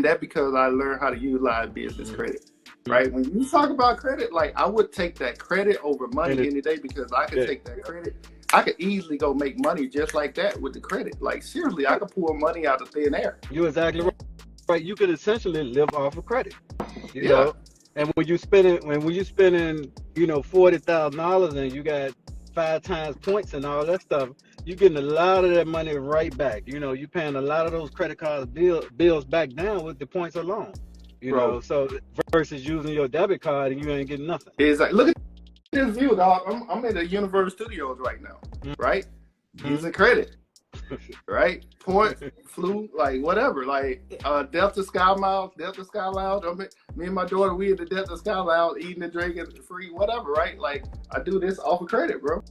and that because I learned how to utilize business credit. Right? When you talk about credit, like I would take that credit over money any day because I could take that credit. I could easily go make money just like that with the credit. Like seriously, I could pull money out of thin air. You're exactly right. You could essentially live off of credit. You know, and when you spending $40,000 and you got 5 times points and all that stuff, you're getting a lot of that money right back. You know, you're paying a lot of those credit card bills back down with the points alone. You know, so versus using your debit card and you ain't getting nothing. Exactly. Look at this view, dog. I'm at the Universal Studios right now, right? Using credit, right? Point, flu, like whatever, like Delta Sky Lounge. Me and my daughter, we at the Delta Sky Lounge eating and drinking free, whatever, right? Like I do this off of credit, bro.